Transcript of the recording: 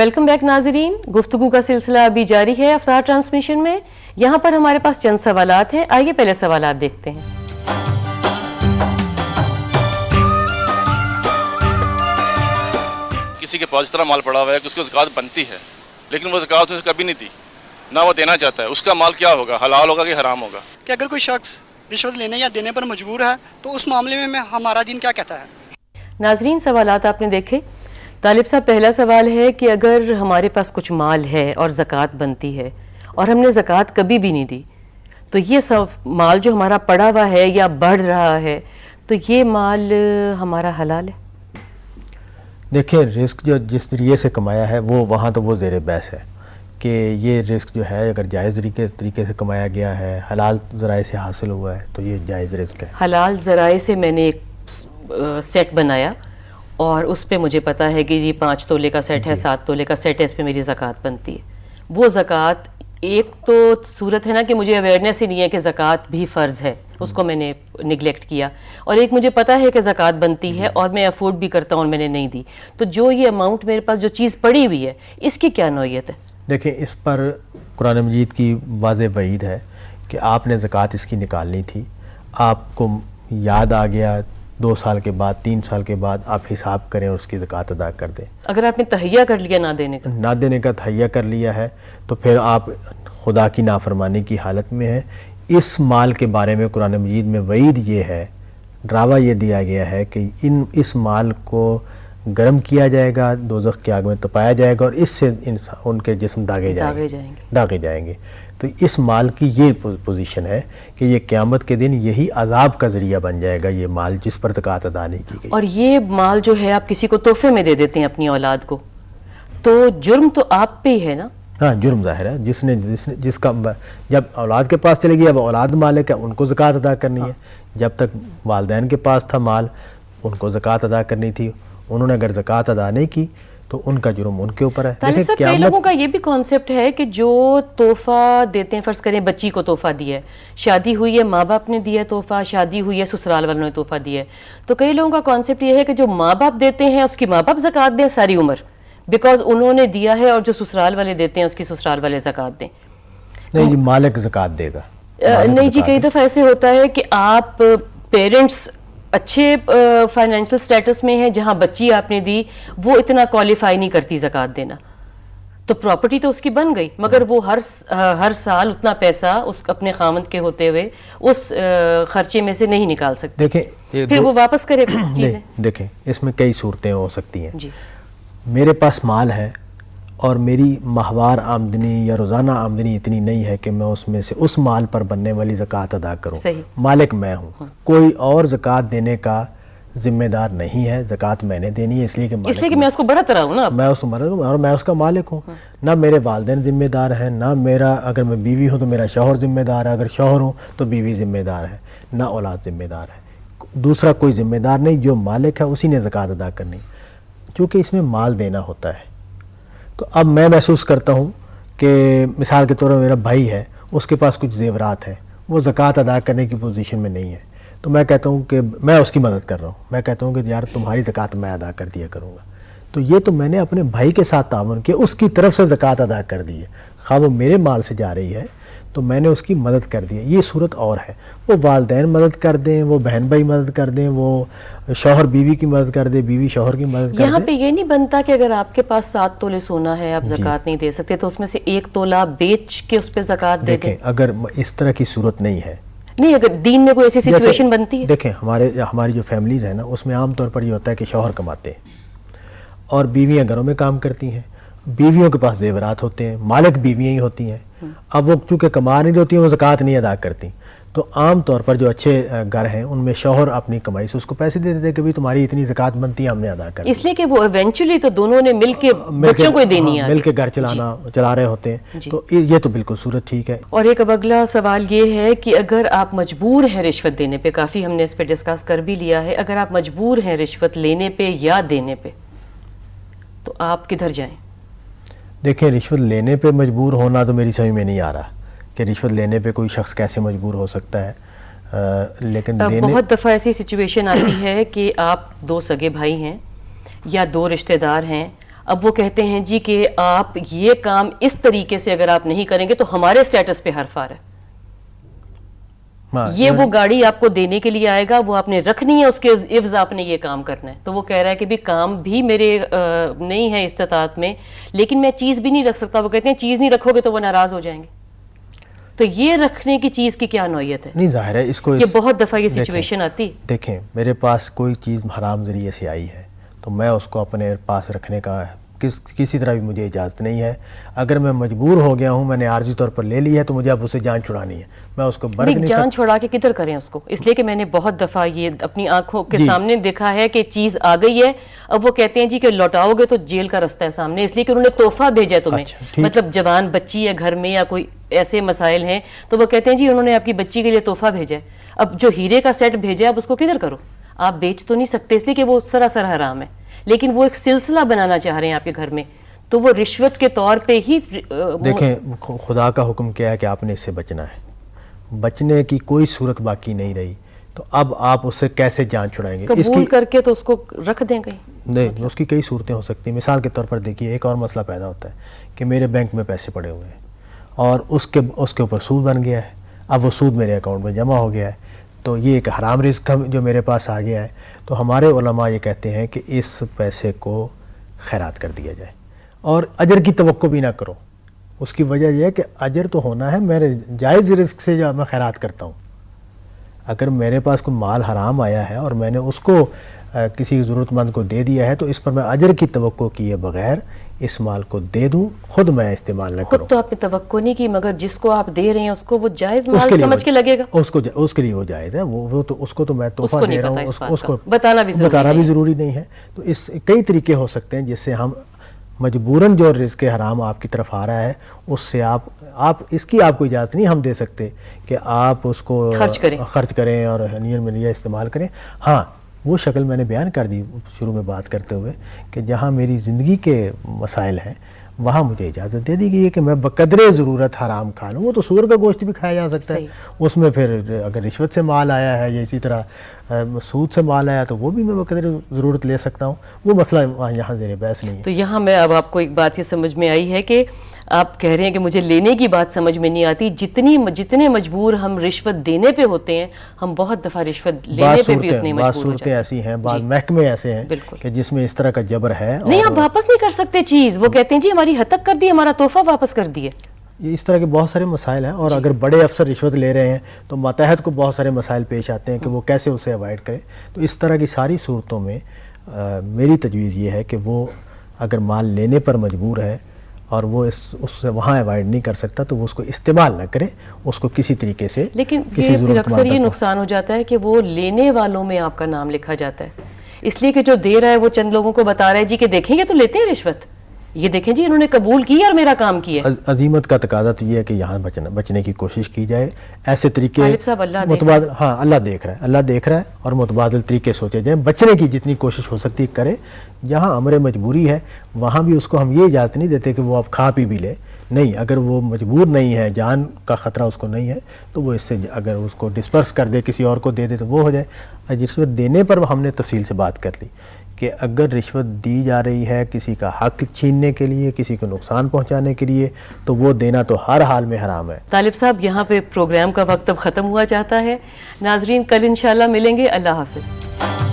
Welcome back नाजरीन, गुफ्तगू का सिलसिला अभी जारी है अफ्तार ट्रांसमिशन में। यहाँ पर हमारे पास चंद सवालात हैं, आइए पहले सवालात देखते हैं। किसी के पास इस तरह माल पड़ा हुआ है कि उसको ज़कात बनती है, लेकिन वो ज़कात उसने कभी नहीं दी, ना वो देना चाहता है, उसका माल क्या होगा, हलाल होगा कि हराम होगा? कि अगर कोई शख्स रिश्वत लेने या देने पर मजबूर है तो उस मामले में हमारा दीन क्या कहता है? नाजरीन, सवालात आपने देखे। तालिब साहब, पहला सवाल है कि अगर हमारे पास कुछ माल है और ज़कात बनती है और हमने ज़कात कभी भी नहीं दी, तो ये सब माल जो हमारा पड़ा हुआ है या बढ़ रहा है, तो ये माल हमारा हलाल है? देखिए, रिस्क जो जिस तरीके से कमाया है वो वहाँ तो वो ज़ेर बहस है कि ये रिस्क जो है अगर जायज़ तरीके से कमाया गया है, हलाल ज़राए से हासिल हुआ है, तो ये जायज़ रिस्क है। हलाल ज़राए से मैंने एक सेट बनाया और उस पे मुझे पता है कि ये 5 तोले का सेट है, 7 तोले का सेट है, इस पे मेरी ज़कात बनती है। वो ज़कात, एक तो सूरत है ना कि मुझे अवेयरनेस ही नहीं है कि ज़कात भी फ़र्ज़ है, उसको मैंने निगलेक्ट किया, और एक मुझे पता है कि ज़कात बनती है और मैं अफोर्ड भी करता हूँ और मैंने नहीं दी। तो जो ये अमाउंट मेरे पास जो चीज़ पड़ी हुई है, इसकी क्या नौयत है? देखिए, इस पर कुरान मजीद की वाज़ेह वईद है कि आपने ज़कात इसकी निकालनी थी, आपको याद आ गया 2 साल के बाद, 3 साल के बाद आप हिसाब करें और उसकी ज़कात अदा कर दें। अगर आपने तहैया कर लिया ना देने का तहैया कर लिया है तो फिर आप खुदा की नाफरमानी की हालत में हैं। इस माल के बारे में कुरान मजीद में वईद ये है, डरावा ये दिया गया है कि इस माल को गर्म किया जाएगा, दोज़ख की आग में तपाया जाएगा और इससे उनके जिस्म दागे जाएंगे। तो इस माल की ये पोजीशन है कि ये क़यामत के दिन यही अजाब का ज़रिया बन जाएगा, ये माल जिस पर ज़कात अदा नहीं की गई। और ये माल जो है आप किसी को तोहफे में दे देते हैं अपनी औलाद को, तो जुर्म तो आप पे ही है ना? हाँ, जुर्म ज़ाहिर है। जिसका जब औलाद के पास चले गई, अब औलाद मालिक है, उनको ज़कात अदा करनी है। जब तक वालिदैन के पास था माल, उनको ज़कात अदा करनी थी, उन्होंने अगर ज़कात अदा नहीं की तो उनका जुर्म उनके ऊपर है। तालिब साहब, कई लोगों का ये भी कॉन्सेप्ट है कि जो तोहफा देते हैं, फ़र्ज़ करें बच्ची को तोहफा दिया है, शादी हुई है, माँ बाप ने दिया तोहफा, शादी हुई है, ससुराल वालों ने तोहफा दिया है, तो कई लोगों का कॉन्सेप्ट ये है कि जो माँ बाप देते हैं उसकी माँ बाप ज़कात दें सारी उम्र, बिकॉज उन्होंने दिया है, और जो ससुराल वाले देते हैं उसकी ससुराल वाले ज़कात दें। नहीं जी, मालिक ज़कात देगा। नहीं जी, कई दफ़ा ऐसे होता है कि आप पेरेंट्स अच्छे फाइनेंशियल स्टेटस में है, जहां बच्ची आपने दी वो इतना क्वालिफाई नहीं करती ज़कात देना, तो प्रॉपर्टी तो उसकी बन गई, मगर वो हर साल उतना पैसा उस अपने खामद के होते हुए उस खर्चे में से नहीं निकाल सकते। देखें, फिर वो वापस करे चीज़ें। देखें, इसमें कई सूरतें हो सकती हैं जी। मेरे पास माल है और मेरी माहवार आमदनी या रोज़ाना आमदनी इतनी नहीं है कि मैं उसमें से उस माल पर बनने वाली ज़कात अदा करूं। मालिक मैं हूं, कोई और ज़कात देने का जिम्मेदार नहीं है। ज़कात मैंने देनी है, इसलिए कि मैं उसको बड़ा तरह हूं ना, मैं उसको मरद हूँ और मैं उसका मालिक हूँ। ना मेरे वालिदैन जिम्मेदार हैं, ना मेरा, अगर मैं बीवी हूँ तो मेरा शौहर जिम्मेदार है, अगर शौहर हूँ तो बीवी जिम्मेदार है, ना औलाद जिम्मेदार है, दूसरा कोई जिम्मेदार नहीं। जो मालिक है उसी ने ज़कात अदा करनी, क्योंकि इसमें माल देना होता है। तो अब मैं महसूस करता हूँ कि मिसाल के तौर पर मेरा भाई है, उसके पास कुछ ज़ेवरात हैं, वो ज़कात अदा करने की पोजीशन में नहीं है, तो मैं कहता हूँ कि मैं उसकी मदद कर रहा हूँ। मैं कहता हूँ कि यार तुम्हारी ज़कात मैं अदा कर दिया करूँगा। तो ये तो मैंने अपने भाई के साथ ताउन किया, उसकी तरफ से ज़कात अदा कर दी है, खा वो मेरे माल से जा रही है तो मैंने उसकी मदद कर दी है। ये सूरत और है, वो वालिदैन मदद कर दें, वो बहन भाई मदद कर दें, वो शौहर बीवी की मदद कर दे, बीवी शौहर की मदद कर दे। यहाँ पे ये नहीं बनता कि अगर आपके पास 7 तोले सोना है, आप ज़कात नहीं दे सकते, तो उसमें से 1 तोला बेच के उस पर ज़कात दे दें। अगर इस तरह की सूरत नहीं है, नहीं, अगर दीन में कोई ऐसी सिचुएशन बनती है। देखें, हमारी जो फैमिलीज़ है ना, उसमें आमतौर पर ये होता है कि शौहर कमाते हैं और बीवियाँ घरों में काम करती हैं, बीवियों के पास ज़ेवरात होते हैं, मालिक बीवियाँ ही होती हैं। अब वो चूँकि कमा नहीं होती हैं, वो ज़कात नहीं अदा करती, तो आम तौर पर जो अच्छे घर हैं उनमें शौहर अपनी कमाई से उसको पैसे दे देते हैं कि भाई तुम्हारी इतनी ज़कात बनती है, हमने अदा कर, इसलिए कि वो इवेंचुअली तो दोनों ने मिलके बच्चों को देनी है, मिलके घर चला रहे होते हैं। तो ये तो बिल्कुल सूरत ठीक है। और एक अब अगला सवाल ये है कि अगर आप मजबूर हैं रिश्वत देने पे, काफ़ी हमने इस पर डिस्कस कर भी लिया है, अगर आप मजबूर हैं रिश्वत लेने पे या देने पे, तो आप किधर जाएं? देखिए, रिश्वत लेने पे मजबूर होना तो मेरी समझ में नहीं आ रहा कि रिश्वत लेने पे कोई शख्स कैसे मजबूर हो सकता है। लेकिन बहुत दफ़ा ऐसी सिचुएशन आती है कि आप 2 सगे भाई हैं या 2 रिश्तेदार हैं, اب وہ کہتے ہیں جی کہ آپ یہ کام اس طریقے سے اگر آپ نہیں کریں گے تو ہمارے سٹیٹس پہ حرف آ رہا ہے. یہ وہ گاڑی آپ کو دینے کے لیے آئے گا, وہ آپ نے رکھنی ہے, اس کے عوض آپ نے یہ کام کرنا ہے. تو وہ کہہ رہا ہے کہ بھی کام بھی میرے نہیں ہے استطاعت میں, لیکن میں چیز بھی نہیں رکھ سکتا. وہ کہتے ہیں چیز نہیں رکھو گے تو وہ ناراض ہو جائیں گے. تو یہ رکھنے کی چیز کی کیا نوعیت ہے؟ نہیں, ظاہر ہے اس کو کہ بہت دفعہ یہ سچویشن آتی. دیکھیں, میرے پاس کوئی چیز حرام ذریعے سے آئی ہے تو میں اس کو اپنے پاس رکھنے کا کسی طرح بھی مجھے اجازت نہیں ہے. اگر میں مجبور ہو گیا ہوں, میں نے عارضی طور پر لے لی ہے, تو مجھے اب اسے جان چھڑانی ہے. میں اس کو برت نہیں سکتا. جان چھڑا کے کدھر کریں اس کو؟ اس لیے کہ میں نے بہت دفعہ یہ اپنی آنکھوں کے سامنے دیکھا ہے کہ چیز آ گئی ہے, اب وہ کہتے ہیں جی کہ لوٹاؤ گے تو جیل کا رستہ ہے سامنے, اس لیے کہ انہوں نے تحفہ بھیجا ہے تمہیں. مطلب جوان بچی ہے گھر میں یا کوئی ایسے مسائل ہیں, تو وہ کہتے ہیں جی انہوں نے آپ کی بچی کے لیے تحفہ بھیجا ہے. اب جو ہیرے کا سیٹ بھیجا ہے اب اس کو کدھر کرو؟ آپ بیچ تو نہیں سکتے اس لیے کہ وہ سراسر حرام ہے, لیکن وہ ایک سلسلہ بنانا چاہ رہے ہیں آپ کے گھر میں, تو وہ رشوت کے طور پہ ہی. دیکھیں, خدا کا حکم کیا ہے کہ آپ نے اس سے بچنا ہے, بچنے کی کوئی صورت باقی نہیں رہی. تو اب آپ اس سے کیسے جان چھڑائیں گے؟ قبول کر کے تو اس کو رکھ دیں کہیں. نہیں, اس کی کئی صورتیں ہو سکتی ہیں. مثال کے طور پر دیکھیے, ایک اور مسئلہ پیدا ہوتا ہے کہ میرے بینک میں پیسے پڑے ہوئے ہیں اور اس کے اوپر سود بن گیا ہے. اب وہ سود میرے اکاؤنٹ میں جمع ہو گیا ہے, تو یہ ایک حرام رزق تھا جو میرے پاس آ گیا ہے. تو ہمارے علماء یہ کہتے ہیں کہ اس پیسے کو خیرات کر دیا جائے اور اجر کی توقع بھی نہ کرو. اس کی وجہ یہ ہے کہ اجر تو ہونا ہے, میرے جائز رزق سے جو میں خیرات کرتا ہوں. اگر میرے پاس کوئی مال حرام آیا ہے اور میں نے اس کو کسی ضرورت مند کو دے دیا ہے, تو اس پر میں اجر کی توقع کیے بغیر اس مال کو دے دوں, خود میں استعمال نہ کروں. خود تو آپ نے توقع نہیں کی, مگر جس کو آپ دے رہے ہیں اس کو وہ جائز مال سمجھ کے لگے گا. اس کے لیے وہ جائز ہے, وہ تو اس کو تو میں تحفہ دے رہا ہوں, اس کو بتانا بھی ضروری نہیں ہے. تو اس کئی طریقے ہو سکتے ہیں جس سے ہم مجبوراً جو رزق حرام آپ کی طرف آ رہا ہے اس سے آپ اس کی آپ کو اجازت نہیں ہم دے سکتے کہ آپ اس کو خرچ کریں اور نیت میں استعمال کریں. ہاں, وہ شکل میں نے بیان کر دی شروع میں بات کرتے ہوئے کہ جہاں میری زندگی کے مسائل ہیں وہاں مجھے اجازت دے دی گئی ہے کہ میں بقدر ضرورت حرام کھا لوں. وہ تو سور کا گوشت بھی کھایا جا سکتا ہے, اس میں پھر اگر رشوت سے مال آیا ہے یا اسی طرح سود سے مال آیا تو وہ بھی میں بقدر ضرورت لے سکتا ہوں. وہ مسئلہ یہاں زیر بحث نہیں ہے. تو یہاں میں اب آپ کو ایک بات یہ سمجھ میں آئی ہے کہ آپ کہہ رہے ہیں کہ مجھے لینے کی بات سمجھ میں نہیں آتی. جتنے مجبور ہم رشوت دینے پہ ہوتے ہیں, ہم بہت دفعہ رشوت لینے پہ بھی اتنے مجبور ہو جاتے ہیں. بعض صورتیں ایسی ہیں, بعض محکمے ایسے ہیں کہ جس میں اس طرح کا جبر ہے. نہیں, آپ واپس نہیں کر سکتے چیز. وہ کہتے ہیں جی ہماری حد تک کر دی, ہمارا تحفہ واپس کر دیے. اس طرح کے بہت سارے مسائل ہیں, اور اگر بڑے افسر رشوت لے رہے ہیں تو ماتحت کو بہت سارے مسائل پیش آتے ہیں کہ وہ کیسے اسے اوائڈ کرے. تو اس طرح کی ساری صورتوں میں میری تجویز یہ ہے کہ وہ اگر مال لینے پر مجبور ہے اور وہ اس سے وہاں اوائڈ نہیں کر سکتا تو وہ اس کو استعمال نہ کرے, اس کو کسی طریقے سے. لیکن پھر اکثر یہ نقصان ہو جاتا ہے کہ وہ لینے والوں میں آپ کا نام لکھا جاتا ہے, اس لیے کہ جو دے رہا ہے وہ چند لوگوں کو بتا رہا ہے جی کہ دیکھیں گے تو لیتے ہیں رشوت, یہ دیکھیں جی انہوں نے قبول کی اور میرا کام کیا. عظیمت کا تقاضا تو یہ ہے کہ یہاں بچنے کی کوشش کی جائے. ایسے طریقے متبادل, ہاں اللہ دیکھ رہا ہے اور متبادل طریقے سوچے جائیں. بچنے کی جتنی کوشش ہو سکتی کرے. جہاں امر مجبوری ہے وہاں بھی اس کو ہم یہ اجازت نہیں دیتے کہ وہ اب کھا پی بھی لے. نہیں, اگر وہ مجبور نہیں ہے, جان کا خطرہ اس کو نہیں ہے, تو وہ اس سے اگر اس کو ڈسپرس کر دے, کسی اور کو دے دے تو وہ ہو جائے. رشوت دینے پر ہم نے تفصیل سے بات کر لی کہ اگر رشوت دی جا رہی ہے کسی کا حق چھیننے کے لیے, کسی کو نقصان پہنچانے کے لیے, تو وہ دینا تو ہر حال میں حرام ہے. طالب صاحب, یہاں پہ پروگرام کا وقت اب ختم ہوا چاہتا ہے. ناظرین, کل انشاءاللہ ملیں گے. اللہ حافظ.